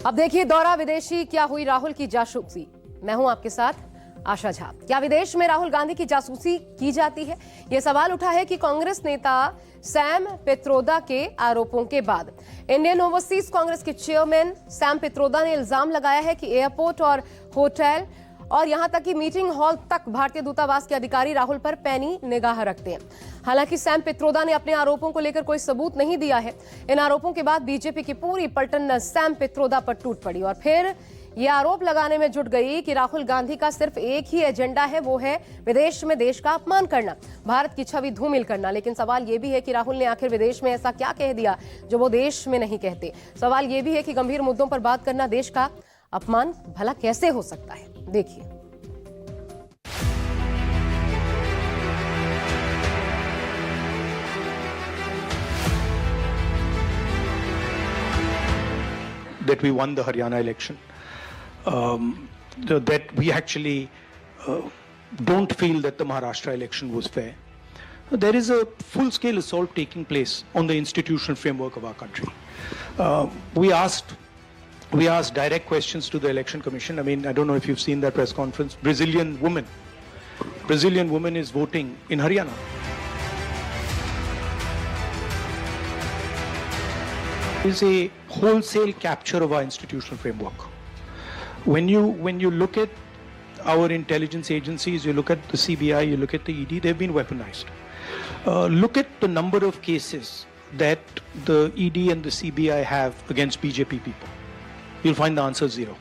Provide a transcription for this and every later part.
अब देखिए दौरा विदेशी, क्या हुई राहुल की जासूसी। मैं हूं आपके साथ आशा झा। क्या विदेश में राहुल गांधी की जासूसी की जाती है? यह सवाल उठा है कि कांग्रेस नेता सैम पित्रोदा के आरोपों के बाद इंडियन ओवरसीज कांग्रेस के चेयरमैन सैम पित्रोदा ने इल्जाम लगाया है कि एयरपोर्ट और होटल और यहां तक कि मीटिंग हॉल तक भारतीय दूतावास के अधिकारी राहुल पर पैनी निगाह रखते हैं। हालांकि सैम पित्रोदा ने अपने आरोपों को लेकर कोई सबूत नहीं दिया है। इन आरोपों के बाद बीजेपी की पूरी पलटन सैम पित्रोदा पर टूट पड़ी और फिर यह आरोप लगाने में जुट गई कि राहुल गांधी का सिर्फ एक ही एजेंडा है, वो है विदेश में देश का अपमान करना, भारत की छवि धूमिल करना। लेकिन सवाल यह भी है कि राहुल ने आखिर विदेश में ऐसा क्या कह दिया जो वो देश में नहीं कहते। सवाल यह भी है कि गंभीर मुद्दों पर बात करना देश का अपमान भला कैसे हो सकता है। देखिए, that we won the Haryana election, that we actually don't feel that the Maharashtra election was fair. There is a full-scale assault taking place on the institutional framework of our country. We asked direct questions to the Election Commission. I mean, I don't know if you've seen that press conference. Brazilian woman is voting in Haryana. Is a wholesale capture of our institutional framework. When you look at our intelligence agencies, you look at the CBI, you look at the ED, they've been weaponized. Look at the number of cases that the ED and the CBI have against BJP people. You'll find the answer zero.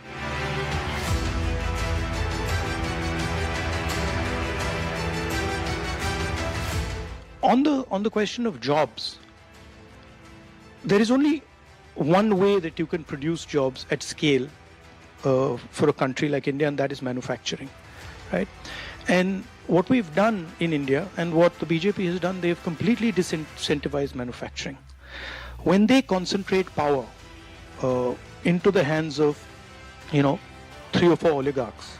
On the question of jobs, there is only one way that you can produce jobs at scale for a country like India, and that is manufacturing, right? And what we've done in India and what the BJP has done, they've completely disincentivized manufacturing. When they concentrate power into the hands of, 3 or 4 oligarchs,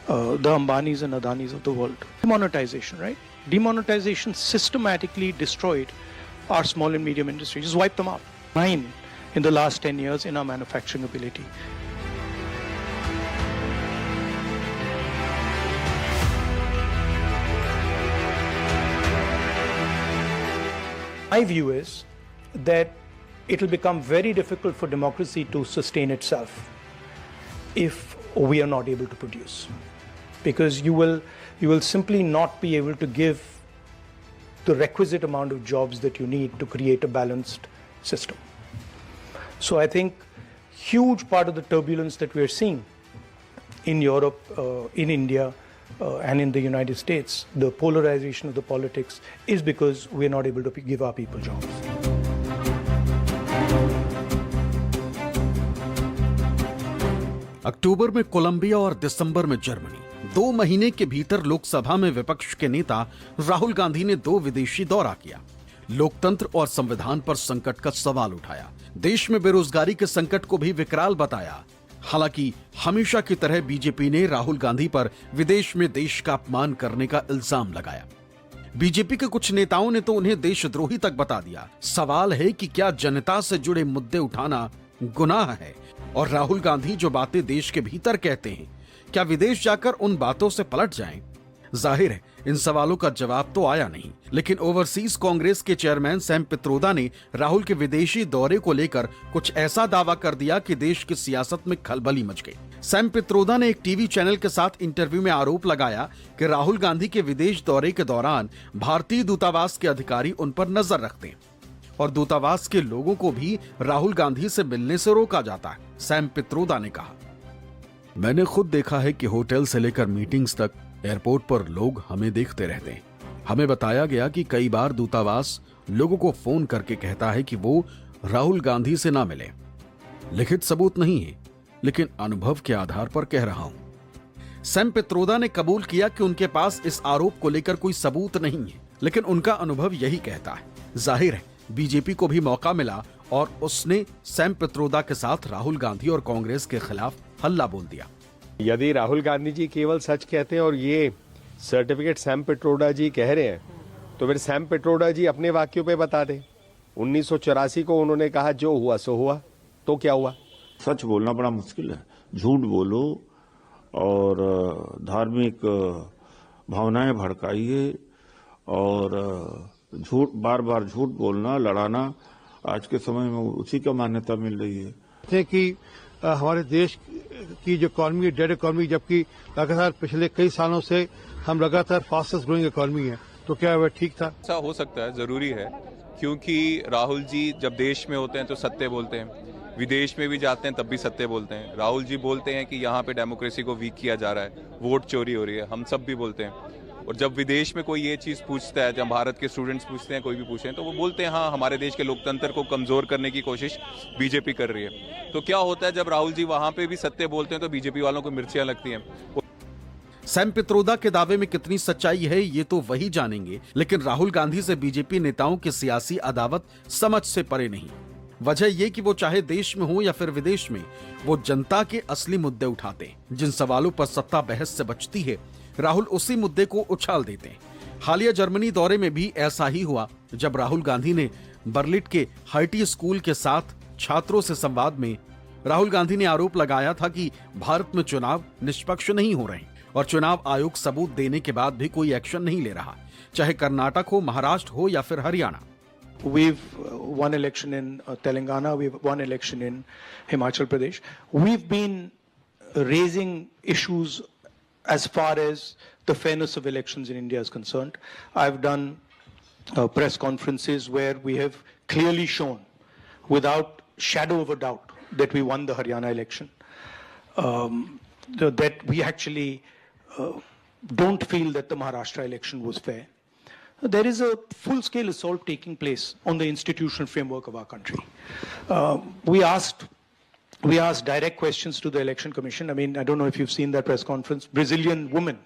the Ambanis and Adanis of the world, demonetization, right? Demonetization systematically destroyed our small and medium industry, just wiped them out. 9 in the last 10 years in our manufacturing ability. My view is that it will become very difficult for democracy to sustain itself if we are not able to produce, because you will simply not be able to give the requisite amount of jobs that you need to create a balanced system. So I think huge part of the turbulence that we are seeing in Europe, in India, and in the United States, the polarization of the politics, is because we are not able to give our people jobs. अक्टूबर में Colombia और दिसंबर में Germany. 2 महीने के भीतर लोकसभा में विपक्ष के नेता राहुल गांधी ने 2 विदेशी दौरा किया, लोकतंत्र और संविधान पर संकट का सवाल उठाया, देश में बेरोजगारी के संकट को भी विकराल बताया। हालांकि हमेशा की तरह बीजेपी ने राहुल गांधी पर विदेश में देश का अपमान करने का इल्जाम लगाया। बीजेपी के कुछ नेताओं ने तो उन्हें देशद्रोही तक बता दिया। सवाल है कि क्या जनता से जुड़े मुद्दे उठाना गुनाह है, और राहुल गांधी जो बातें देश के भीतर कहते हैं, क्या विदेश जाकर उन बातों से पलट जाएं? जाहिर है इन सवालों का जवाब तो आया नहीं। लेकिन ओवरसीज कांग्रेस के चेयरमैन सैम पित्रोदा ने राहुल के विदेशी दौरे को लेकर कुछ ऐसा दावा कर दिया कि देश की सियासत में खलबली मच गई। सैम पित्रोदा ने एक टीवी चैनल के साथ इंटरव्यू में आरोप लगाया कि राहुल गांधी के विदेश दौरे के दौरान भारतीय दूतावास के अधिकारी उन पर नजर रखते हैं और दूतावास के लोगों को भी राहुल गांधी से मिलने से रोका जाता है। सैम पित्रोदा ने कहा, मैंने खुद देखा है कि होटल से लेकर मीटिंग्स तक एयरपोर्ट पर लोग हमें देखते रहते हैं। हमें बताया गया कि कई बार दूतावास लोगों को फोन करके कहता है कि वो राहुल गांधी से ना मिले। लिखित सबूत नहीं है, लेकिन अनुभव के आधार पर कह रहा हूं। सैम पित्रोदा ने कबूल किया कि उनके पास इस आरोप को लेकर कोई सबूत नहीं है, लेकिन उनका अनुभव यही कहता है। जाहिर है बीजेपी को भी मौका मिला और उसने सैम पित्रोदा के साथ राहुल गांधी और कांग्रेस के खिलाफ हल्ला बोल दिया। यदि राहुल गांधी जी केवल सच कहते हैं और ये सर्टिफिकेट सैम पित्रोदा जी कह रहे हैं, तो फिर सैम पित्रोदा जी अपने वाक्यों पे बता दें। 1984 को उन्होंने कहा जो हुआ सो हुआ, तो क्या हुआ? सच बोलना बड़ा मुश्किल है। झूठ बोलो और धार्मिक भावनाएं भड़काइए और झूठ बार बार झूठ बोलना, लड़ाना आज के समय में उसी का मान्यता मिल रही है। थे कि हमारे देश की जो इकॉनमी है डेड इकॉनमी, जबकि लगातार पिछले कई सालों से हम लगातार फास्टेस्ट ग्रोइंग इकॉनमी है, तो क्या वह ठीक था? ऐसा हो सकता है, जरूरी है, क्योंकि राहुल जी जब देश में होते हैं तो सत्य बोलते हैं, विदेश में भी जाते हैं तब भी सत्य बोलते हैं। राहुल जी बोलते हैं कि यहाँ पे डेमोक्रेसी को वीक किया जा रहा है, वोट चोरी हो रही है, हम सब भी बोलते हैं। और जब विदेश में कोई ये चीज़ पूछता है, जब भारत के स्टूडेंट्स पूछते हैं, कोई भी पूछते हैं, तो वो बोलते हैं हाँ हमारे देश के लोकतंत्र को कमजोर करने की कोशिश बीजेपी कर रही है। तो क्या होता है जब राहुल जी वहाँ पे भी सत्य बोलते हैं तो बीजेपी वालों को मिर्चियाँ लगती हैं। सैम पित्रोदा के दावे में कितनी सच्चाई है ये तो वही जानेंगे, लेकिन राहुल गांधी से बीजेपी नेताओं की सियासी अदावत समझ से परे नहीं। वजह ये कि वो चाहे देश में हो या फिर विदेश में, वो जनता के असली मुद्दे उठाते हैं। जिन सवालों पर सत्ता बहस से बचती है, राहुल उसी मुद्दे को उछाल देते हैं। हालिया जर्मनी दौरे में भी ऐसा ही हुआ, जब राहुल गांधी ने बर्लिन के हर्टी स्कूल के साथ छात्रों से संवाद में राहुल गांधी ने आरोप लगाया था कि भारत में चुनाव निष्पक्ष नहीं हो रहे और चुनाव आयोग सबूत देने के बाद भी कोई एक्शन नहीं ले रहा, चाहे कर्नाटक हो, महाराष्ट्र हो या फिर Haryana. We've won election in Telangana, we've won election in Himachal Pradesh. We've been raising issues as far as the fairness of elections in India is concerned. I've done press conferences where we have clearly shown, without shadow of a doubt, that we won the Haryana election. That we actually don't feel that the Maharashtra election was fair. There is a full-scale assault taking place on the institutional framework of our country. We asked direct questions to the Election Commission. I mean, I don't know if you've seen that press conference. Brazilian woman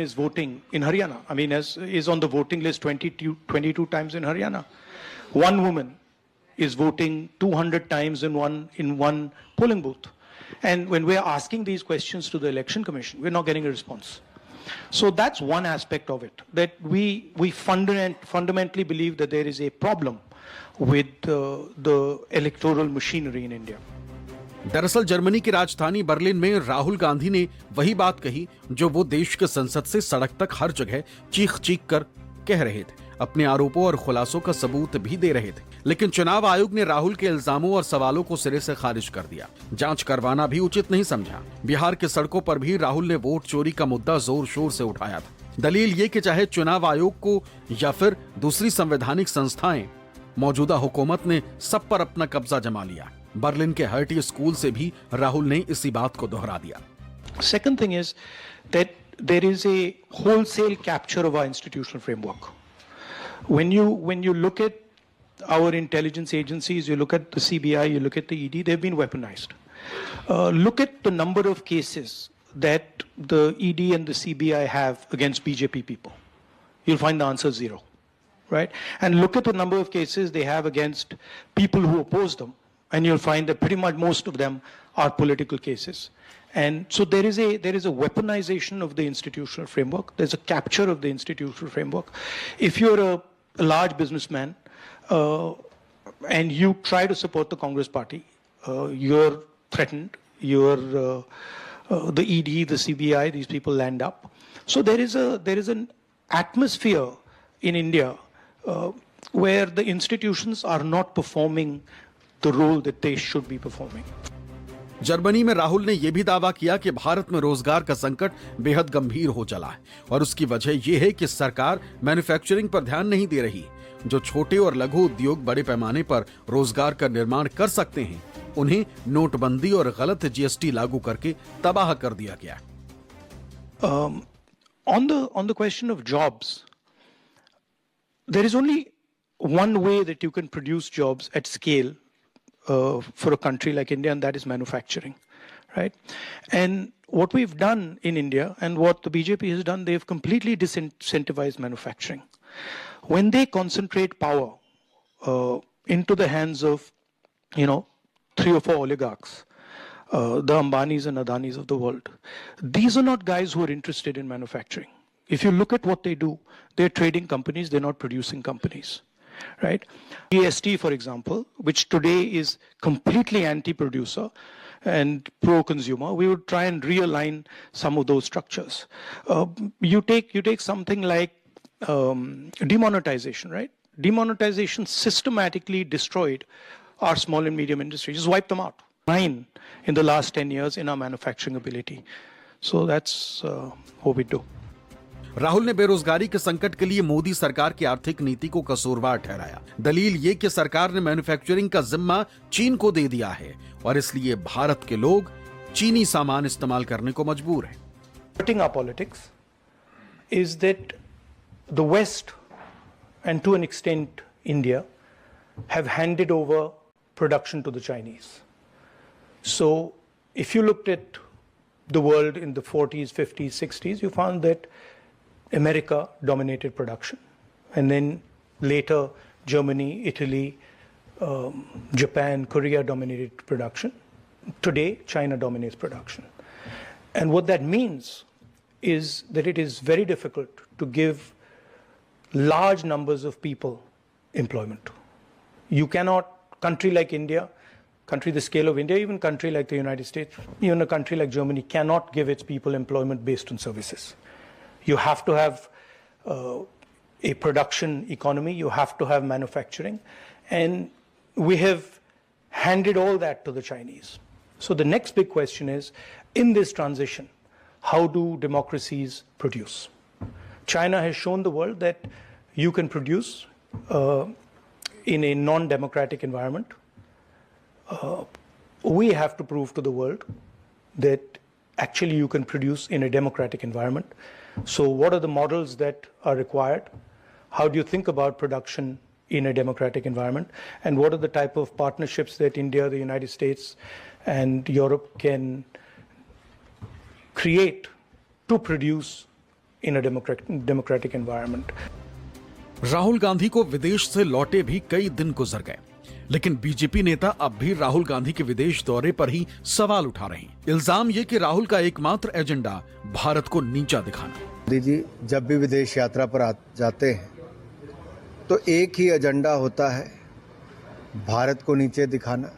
is voting in Haryana. I mean, is on the voting list 22 times in Haryana. One woman is voting 200 times in one polling booth. And when we're asking these questions to the Election Commission, we're not getting a response. So that's one aspect of it, that we fundamentally believe that there is a problem with the electoral machinery in India. दरअसल Germany की राजधानी Berlin में राहुल गांधी ने वही बात कही जो वो देश के संसद से सड़क तक हर जगह चीख चीख कर कह रहे थे। अपने आरोपों और खुलासों का सबूत भी दे रहे थे, लेकिन चुनाव आयोग ने राहुल के इल्जामों और सवालों को सिरे से खारिज कर दिया। जांच करवाना भी उचित नहीं समझा। बिहार के सड़कों पर भी राहुल ने वोट चोरी का मुद्दा जोर शोर से उठाया था। दलील ये कि चाहे चुनाव आयोग को या फिर दूसरी संवैधानिक संस्थाएं, मौजूदा हुकूमत ने सब पर अपना कब्जा जमा लिया। बर्लिन के हर्टी स्कूल से भी राहुल ने इसी बात को दोहरा दिया। Second thing is that there is a wholesale capture of our institutional framework. When you look at our intelligence agencies, you look at the CBI, you look at the ED, they've been weaponized. Look at the number of cases that the ED and the CBI have against BJP people. You'll find the answer zero, right? And look at the number of cases they have against people who oppose them, and you'll find that pretty much most of them are political cases. And so there is a weaponization of the institutional framework. There's a capture of the institutional framework. If you're a large businessman and you try to support the Congress party, you're threatened. The ED, the CBI, these people land up. So there is an atmosphere in India where the institutions are not performing the role that they should be performing. Germany में राहुल ने यह भी दावा किया कि भारत में रोजगार का संकट बेहद गंभीर हो चला है और उसकी वजह यह है कि सरकार मैन्युफैक्चरिंग पर ध्यान नहीं दे रही। जो छोटे और लघु उद्योग बड़े पैमाने पर रोजगार का निर्माण कर सकते हैं, उन्हें नोटबंदी और गलत जीएसटी लागू करके तबाह कर दिया गया। On the question of jobs, there is only one way that you can produce jobs at scale for a country like India, and that is manufacturing, right? And what we've done in India and what the BJP has done, they've completely disincentivized manufacturing. When they concentrate power into the hands of, 3 or 4 oligarchs, the Ambanis and Adanis of the world, these are not guys who are interested in manufacturing. If you look at what they do, they're trading companies, they're not producing companies. right? GST, for example, which today is completely anti-producer and pro-consumer, we would try and realign some of those structures. You take something like demonetization, right? Demonetization systematically destroyed our small and medium industry, just wiped them out. 9 in the last 10 years in our manufacturing ability. So that's what we do. Rahul ने बेरोजगारी के संकट के लिए मोदी सरकार की आर्थिक नीति को कसूरवार ठहराया। दलील ये कि सरकार ने मैन्युफैक्चरिंग का जिम्मा चीन को दे दिया है और इसलिए भारत के लोग चीनी सामान इस्तेमाल करने को मजबूर हैं। Hurting our politics is that the West, and to an extent India, have handed over production to the Chinese. So if you looked at the world in the 40s, 50s, 60s, you found that America dominated production, and then later Germany, Italy, Japan, Korea dominated production. Today, China dominates production. And what that means is that it is very difficult to give large numbers of people employment. You cannot, country like India, country the scale of India, even country like the United States, even a country like Germany cannot give its people employment based on services. You have to have a production economy, you have to have manufacturing, and we have handed all that to the Chinese. So the next big question is, in this transition, how do democracies produce? China has shown the world that you can produce in a non-democratic environment. We have to prove to the world that actually you can produce in a democratic environment. So what are the models that are required? How do you think about production in a democratic environment? And what are the type of partnerships that India, the United States, and Europe can create to produce in a democratic environment? Rahul Gandhi को विदेश से लौटे भी कई दिन गुजर गए, लेकिन बीजेपी नेता अब भी राहुल गांधी के विदेश दौरे पर ही सवाल उठा रहे हैं। इल्जाम ये कि राहुल का एकमात्र एजेंडा भारत को नीचा दिखाना। मोदी जी जब भी विदेश यात्रा पर जाते हैं तो एक ही एजेंडा होता है, भारत को नीचे दिखाना,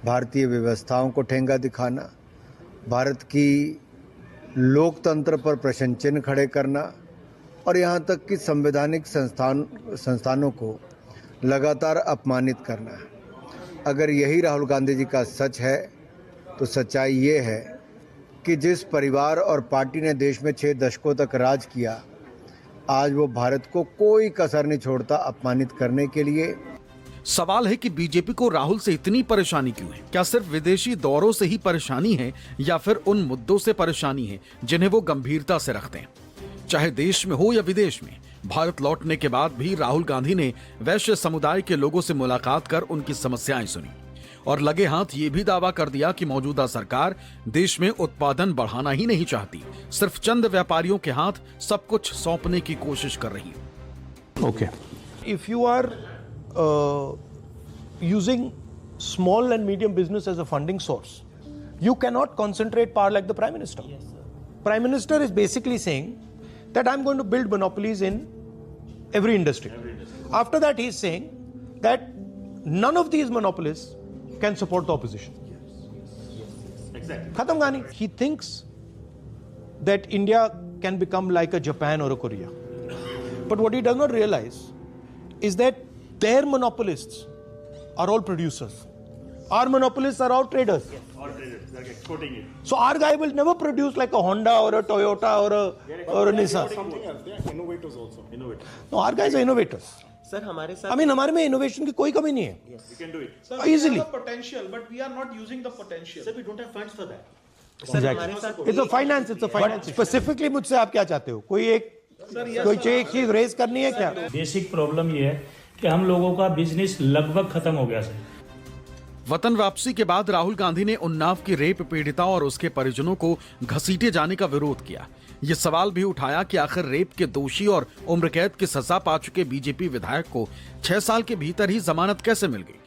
भारतीय व्यवस्थाओं को ठेंगा दिखाना, भारत की लोकतंत्र पर प्रश्न चिन्ह खड़े करना और यहाँ तक कि संवैधानिक संस्थानों को लगातार अपमानित करना है। अगर यही राहुल गांधी जी का सच है तो सच्चाई ये है कि जिस परिवार और पार्टी ने देश में 6 दशकों तक राज किया, आज वो भारत को कोई कसर नहीं छोड़ता अपमानित करने के लिए। सवाल है कि बीजेपी को राहुल से इतनी परेशानी क्यों है? क्या सिर्फ विदेशी दौरों से ही परेशानी है या फिर उन मुद्दों से परेशानी है जिन्हें वो गंभीरता से रखते हैं? चाहे देश में हो या विदेश में, भारत लौटने के बाद भी राहुल गांधी ने वैश्य समुदाय के लोगों से मुलाकात कर उनकी समस्याएं सुनी और लगे हाथ ये भी दावा कर दिया कि मौजूदा सरकार देश में उत्पादन बढ़ाना ही नहीं चाहती, सिर्फ चंद व्यापारियों के हाथ सब कुछ सौंपने की कोशिश कर रही है। Okay. If you are using small and medium business as a funding source, you cannot concentrate power like the Prime Minister. Yes, sir. Prime Minister is basically saying that I'm going to build monopolies in every industry. After that, he is saying that none of these monopolies can support the opposition. Exactly. Khatam Gani. He thinks that India can become like a Japan or a Korea. But what he does not realize is that their monopolists are all producers. Our monopolists are all traders. Yes, all traders. They're exporting it. So our guy will never produce like a Honda or a Toyota or a Nissan. Something else. They are innovators also. Innovators. No, our guys are innovators. Sir हमारे साथ हमारे में innovation की कोई कमी नहीं है. We can do it. Sir, Easily. We have the potential, but we are not using the potential. Sir, we don't have funds for that. Sir हमारे साथ It's a finance. Specifically मुझसे आप क्या चाहते हो? कोई एक चीज रेज करनी है क्या? बेसिक प्रॉब्लम ये है कि हम लोगों का बिजनेस लगभग खत्म हो गया सर। वतन वापसी के बाद राहुल गांधी ने उन्नाव की रेप पीड़िता और उसके परिजनों को घसीटे जाने का विरोध किया। ये सवाल भी उठाया कि आखिर रेप के दोषी और उम्र कैद की सजा पा चुके बीजेपी विधायक को 6 साल के भीतर ही जमानत कैसे मिल गई।